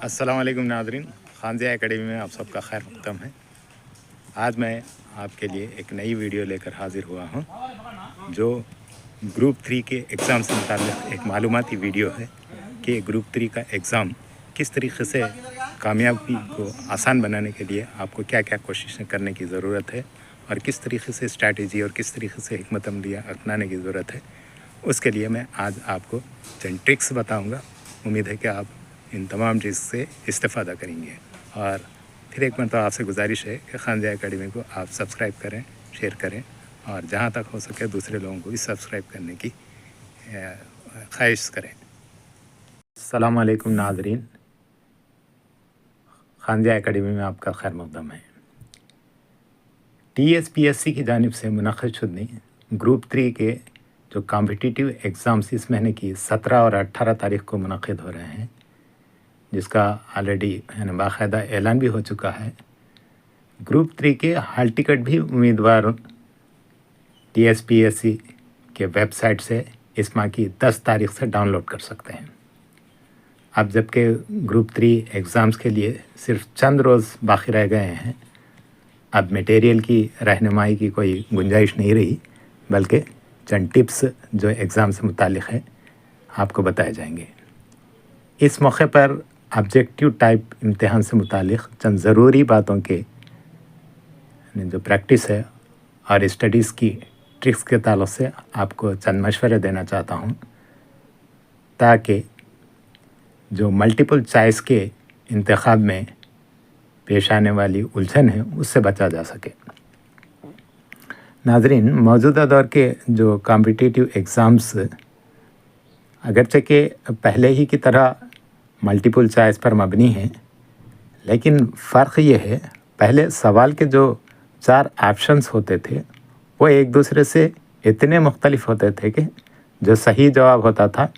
अस्सलाम वालेकुम नाज़रीन, खानज़िया एकेडमी में आप सबका खैर मक़दम है। आज मैं आपके लिए एक नई वीडियो लेकर हाज़िर हुआ हूँ जो ग्रुप 3 के एग्ज़ाम से मुताल्लिक़ एक मालूमाती वीडियो है कि ग्रुप 3 का एग्ज़ाम किस तरीके से कामयाबी को आसान बनाने के लिए आपको क्या क्या कोशिशें करने की ज़रूरत है और किस तरीके से स्ट्रैटेजी और किस तरीके से हिकमत अमलियाँ अपनाने की ज़रूरत है। उसके लिए मैं आज आपको चंद ट्रिक्स बताऊँगा। उम्मीद है कि आप इन तमाम चीज़ से इस्तेफ़ादा करेंगे। और फिर एक मरतबा आपसे गुजारिश है कि खानज़िया एकेडमी को आप सब्सक्राइब करें, शेयर करें और जहाँ तक हो सके दूसरे लोगों को भी सब्सक्राइब करने की ख्वाहिश करें। अस्सलाम वालेकुम नाज़रीन, खानज़िया एकेडमी में आपका खैर मक़दम है। TSPSC की जानिब से मुनक़्क़िद शुदनी ग्रुप 3 के जो कॉम्पिटिटिव एग्ज़ाम्स इस महीने की 17 और 18 तारीख़ को मुनक़्क़िद हो रहे हैं, जिसका ऑलरेडी बाकायदा ऐलान भी हो चुका है। ग्रुप 3 के हाल टिकट भी उम्मीदवार TSPSC के वेबसाइट से इस माह की 10 तारीख़ से डाउनलोड कर सकते हैं। अब जबकि ग्रुप 3 एग्ज़ाम्स के लिए सिर्फ चंद रोज़ बाकी रह गए हैं, अब मटेरियल की रहनुमाई की कोई गुंजाइश नहीं रही, बल्कि चंद टिप्स जो एग्ज़ाम से मुताल्लिक़ है आपको बताए जाएंगे। इस मौके पर ऑब्जेक्टिव टाइप इम्तिहान से मुताल्लिक़ चंद ज़रूरी बातों के जो प्रैक्टिस है और स्टडीज़ की ट्रिक्स के ताल्लुक़ से आपको चंद मशवरे देना चाहता हूँ, ताकि जो मल्टीपल चॉइस के इंतखाब में पेश आने वाली उलझन है उससे बचा जा सके। नाज़रीन, मौजूदा दौर के जो कॉम्पिटिटिव एग्ज़ाम्स अगरचे के पहले ही की तरह मल्टीपल चॉइस पर मबनी हैं, लेकिन फ़र्क ये है, पहले सवाल के जो 4 ऑप्शंस होते थे वो एक दूसरे से इतने मुख्तलिफ होते थे कि जो सही जवाब होता था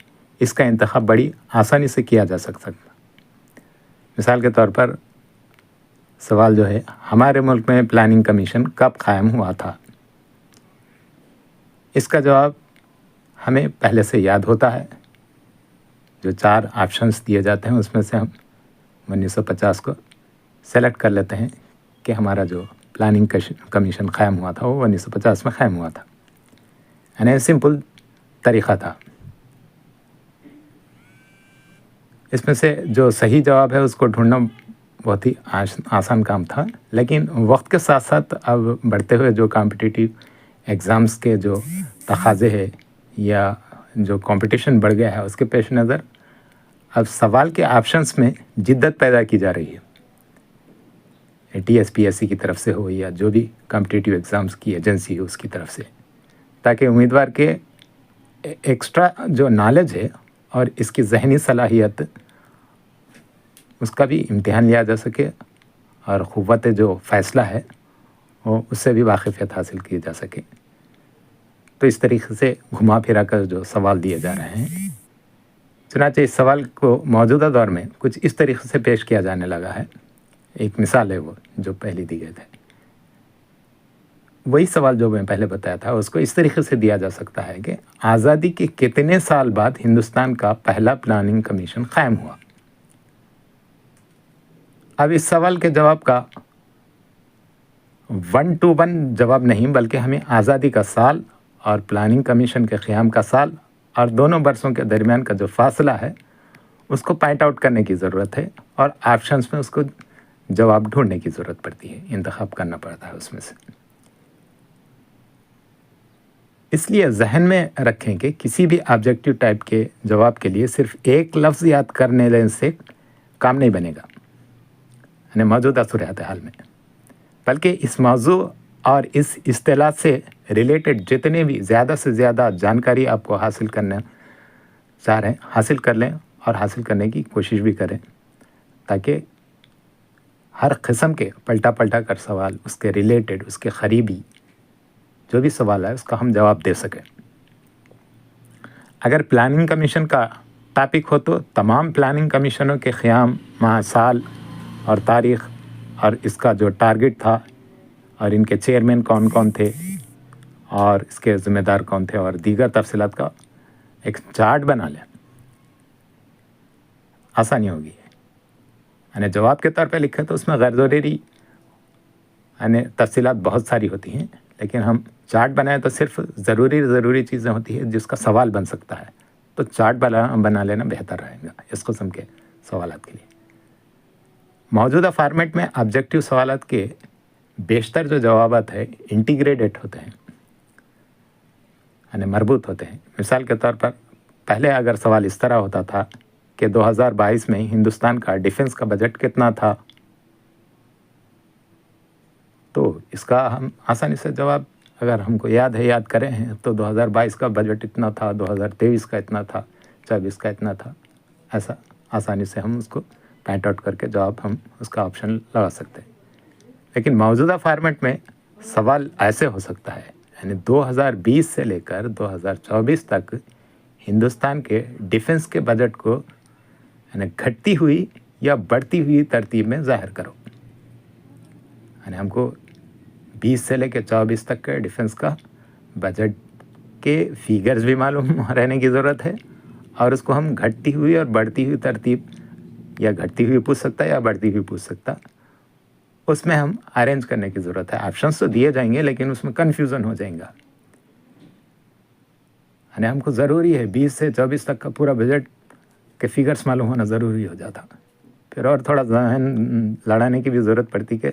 इसका इंतखाब बड़ी आसानी से किया जा सकता था। मिसाल के तौर पर सवाल जो है, हमारे मुल्क में प्लानिंग कमीशन कब कायम हुआ था, इसका जवाब हमें पहले से याद होता है। जो 4 ऑप्शंस दिए जाते हैं उसमें से हम 1950 को सेलेक्ट कर लेते हैं कि हमारा जो प्लानिंग कमीशन कायम हुआ था वो 1950 में कायम हुआ था। यानी सिंपल तरीक़ा था। इसमें से जो सही जवाब है उसको ढूंढना बहुत ही आसान काम था, लेकिन वक्त के साथ साथ अब बढ़ते हुए जो कॉम्पिटिटिव एग्ज़ाम्स के जो तकाज़े है या जो कंपटीशन बढ़ गया है उसके पेश नज़र अब सवाल के ऑप्शंस में जिद्दत पैदा की जा रही है। TSPSC की तरफ से हो या जो भी कॉम्पिटिटिव एग्ज़ाम्स की एजेंसी है उसकी तरफ से, ताकि उम्मीदवार के एक्स्ट्रा जो नॉलेज है और इसकी ज़हनी सलाहियत उसका भी इम्तिहान लिया जा सके और क़ुव्वत जो फ़ैसला है वो उससे भी वाक़िफ़ियत हासिल की जा सके। तो इस तरीक़े से घुमा फिरा कर जो सवाल दिए जा रहे हैं, चुनांचे इस सवाल को मौजूदा दौर में कुछ इस तरीक़े से पेश किया जाने लगा है। एक मिसाल है वो जो पहले दी गए थे, वही सवाल जो मैं पहले बताया था उसको इस तरीक़े से दिया जा सकता है कि आज़ादी के कितने साल बाद हिंदुस्तान का पहला प्लानिंग कमीशन कायम हुआ। अब इस सवाल के जवाब का 1 to 1 जवाब नहीं, बल्कि हमें आज़ादी का साल और प्लानिंग कमीशन के क़याम का साल और दोनों बरसों के दरमियान का जो फासला है उसको पॉइंट आउट करने की ज़रूरत है और ऑप्शंस में उसको जवाब ढूंढने की ज़रूरत पड़ती है, इंतखाब करना पड़ता है उसमें से। इसलिए जहन में रखें कि किसी भी ऑब्जेक्टिव टाइप के जवाब के लिए सिर्फ एक लफ्ज़ याद करने से काम नहीं बनेगा, यानी मौजूदा सूरत हाल में, बल्कि इस मौजू और इस इस्तिलाह से रिलेटेड जितने भी ज़्यादा से ज़्यादा जानकारी आपको हासिल करना चाह रहे हैं हासिल कर लें और हासिल करने की कोशिश भी करें, ताकि हर किस्म के पलटा कर सवाल उसके रिलेटेड उसके करीबी जो भी सवाल है उसका हम जवाब दे सकें। अगर प्लानिंग कमीशन का टॉपिक हो तो तमाम प्लानिंग कमीशनों के क़याम, माह, साल और तारीख़ और इसका जो टारगेट था और इनके चेयरमैन कौन कौन थे और इसके ज़िम्मेदार कौन थे और दीगर तफसीलात का एक चार्ट बना लें, आसानी होगी। यानी जवाब के तौर पे लिखे तो उसमें गैर ज़रूरी यानी तफसीलात बहुत सारी होती हैं, लेकिन हम चार्ट बनाए तो सिर्फ ज़रूरी चीज़ें होती है जिसका सवाल बन सकता है, तो चार्ट बना लेना बेहतर रहेगा इस किस्म के सवालात के लिए। मौजूदा फॉर्मेट में ऑब्जेक्टिव सवालात के बेशतर जो जवाबात है इंटीग्रेटेड होते हैं यानी मरबूत होते हैं। मिसाल के तौर पर पहले अगर सवाल इस तरह होता था कि 2022 में हिंदुस्तान का डिफेंस का बजट कितना था, तो इसका हम आसानी से जवाब अगर हमको याद करें हैं तो 2022 का बजट इतना था, 2023 का इतना था, 24 का इतना था, ऐसा आसानी से हम उसको पॉइंट आउट करके जवाब हम उसका ऑप्शन लगा सकते हैं। लेकिन मौजूदा फॉर्मेट में सवाल ऐसे हो सकता है यानी 2020 से लेकर 2024 तक हिंदुस्तान के डिफेंस के बजट को यानी घटती हुई या बढ़ती हुई तरतीब में ज़ाहिर करो। यानी हमको 20 से लेकर 24 तक के डिफेंस का बजट के फिगर्स भी मालूम रहने की ज़रूरत है, और उसको हम घटती हुई और बढ़ती हुई तरतीब, या घटती हुई पूछ सकता है या बढ़ती हुई पूछ सकता, उसमें हम अरेंज करने की ज़रूरत है। ऑप्शंस तो दिए जाएंगे लेकिन उसमें कन्फ्यूज़न हो जाएगा। यानी हमको ज़रूरी है 20 से 24 तक का पूरा बजट के फिगर्स मालूम होना ज़रूरी हो जाता, फिर और थोड़ा जहन लड़ाने की भी ज़रूरत पड़ती कि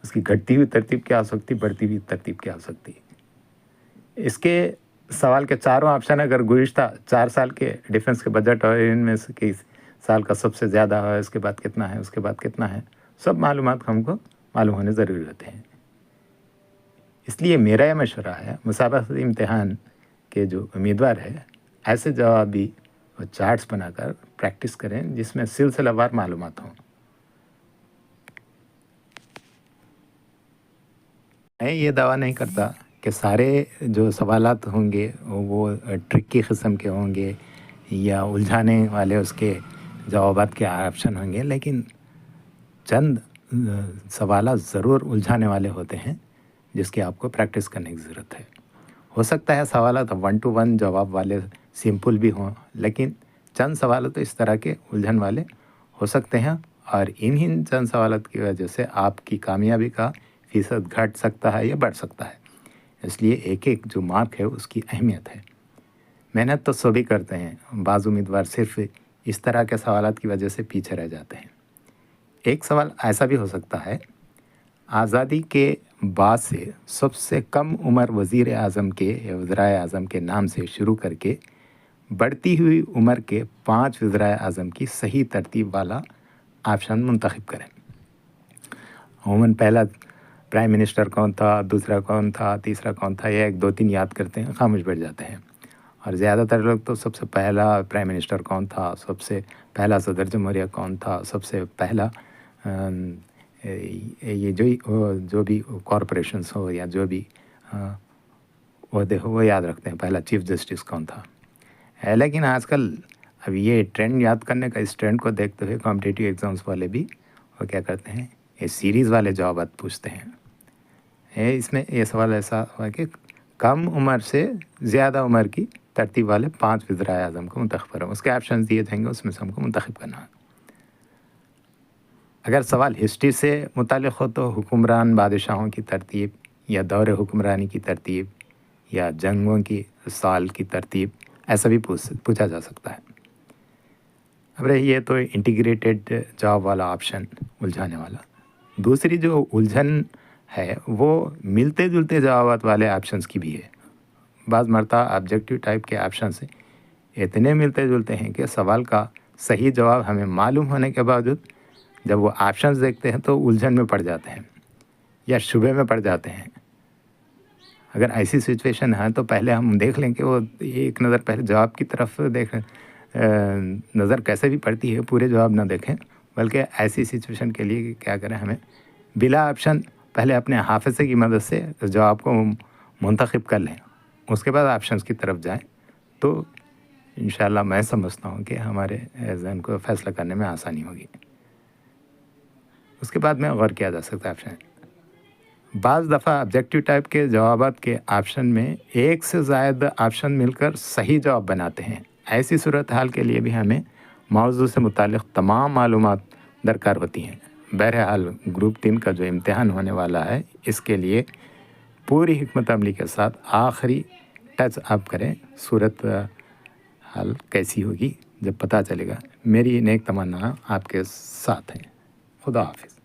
उसकी घटती हुई तरतीब क्या हो सकती, बढ़ती हुई तरतीब क्या हो सकती। इसके सवाल के चारों ऑप्शन अगर गुज़िश्ता 4 साल के डिफेंस के बजट और इनमें से किस साल का सबसे ज़्यादा है, उसके बाद कितना है, उसके बाद कितना है, सब मालूमात हमको मालूम होने ज़रूरी होते हैं। इसलिए मेरा यह मशवरा है मुसाबक़ती इम्तिहान के जो उम्मीदवार है ऐसे जवाबी वो चार्ट्स बनाकर प्रैक्टिस करें जिसमें सिलसिलावार मालूमात हों। मैं ये दावा नहीं करता कि सारे जो सवालात होंगे वो ट्रिकी किस्म के होंगे या उलझाने वाले उसके जवाबात के ऑप्शन होंगे, लेकिन चंद सवालात ज़रूर उलझाने वाले होते हैं जिसकी आपको प्रैक्टिस करने की ज़रूरत है। हो सकता है सवालात 1 to 1 जवाब वाले सिंपल भी हों, लेकिन चंद सवाल तो इस तरह के उलझन वाले हो सकते हैं, और इन्हीं चंद सवालात की वजह से आपकी कामयाबी का फ़ीसद घट सकता है या बढ़ सकता है। इसलिए एक एक जो मार्क है उसकी अहमियत है। मेहनत तो सभी करते हैं, बाज़ उम्मीदवार सिर्फ इस तरह के सवालात की वजह से पीछे रह जाते हैं। एक सवाल ऐसा भी हो सकता है, आज़ादी के बाद से सबसे कम उम्र वज़ीर आज़म के या वज़राए आज़म के नाम से शुरू करके बढ़ती हुई उम्र के 5 वज़राए आज़म की सही तरतीब वाला ऑप्शन मुंतखब करें। अमूमन पहला प्राइम मिनिस्टर कौन था, दूसरा कौन था, तीसरा कौन था, या 1 2 3 याद करते हैं, खामोश बैठ जाते हैं। और ज़्यादातर लोग तो सबसे पहला प्राइम मिनिस्टर कौन था, सबसे पहला सदर जमहूरिया कौन था, सबसे पहला ये जो भी कॉरपोरेशंस हो या जो भी ओहदे हो वो याद रखते हैं, पहला चीफ जस्टिस कौन था। लेकिन आजकल अब ये ट्रेंड याद करने का, इस ट्रेंड को देखते हुए कॉम्पिटिटिव एग्ज़ाम्स वाले भी वो क्या करते हैं, ये सीरीज़ वाले जवाब पूछते हैं। इसमें ये सवाल ऐसा हुआ कि कम उम्र से ज़्यादा उम्र की तरतीब वाले 5 वज़राए आज़म को मुंतखब करें, उसके ऑप्शन दिए जाएंगे, उसमें से हमको मुंतखब करना है। अगर सवाल हिस्ट्री से मुतालिक हो तो हुक्मरान बादशाहों की तरतीब या दौर हुक्मरानी की तरतीब या जंगों की साल की तरतीब ऐसा भी पूछा जा सकता है। अब रही ये तो इंटीग्रेटेड जवाब वाला ऑप्शन उलझाने वाला। दूसरी जो उलझन है वो मिलते जुलते जवाबात वाले ऑप्शंस की भी है। बाज़ मरता ऑब्जेक्टिव टाइप के ऑप्शंस इतने मिलते जुलते हैं कि सवाल का सही जवाब हमें मालूम होने के बावजूद जब वो ऑप्शंस देखते हैं तो उलझन में पड़ जाते हैं या शुबे में पड़ जाते हैं। अगर ऐसी सिचुएशन है तो पहले हम देख लें कि वो एक नज़र पहले जवाब की तरफ नज़र कैसे भी पड़ती है, पूरे जवाब ना देखें, बल्कि ऐसी सिचुएशन के लिए क्या करें, हमें बिला ऑप्शन पहले अपने हाफ़िज़े की मदद से जवाब को मुंतखब कर लें, उसके बाद ऑप्शंस की तरफ जाएं, तो इंशाल्लाह मैं समझता हूँ कि हमारे ज़हन को फ़ैसला करने में आसानी होगी। उसके बाद में गौर किया जा सकता है ऑप्शन। बाज़ दफ़ा ऑब्जेक्टिव टाइप के जवाबात के ऑप्शन में एक से ज़्यादा ऑप्शन मिलकर सही जवाब बनाते हैं। ऐसी सूरत हाल के लिए भी हमें मौजू से मुतालिक तमाम मालूमात درکار ہوتی ہیں۔ بہرحال گروپ 3 کا جو امتحان ہونے والا ہے اس کے لیے پوری حکمت عملی کے ساتھ آخری ٹچ آپ کریں، صورت حال کیسی ہوگی جب پتہ چلے گا۔ میری نیک تمنا آپ کے ساتھ ہے۔ خدا حافظ۔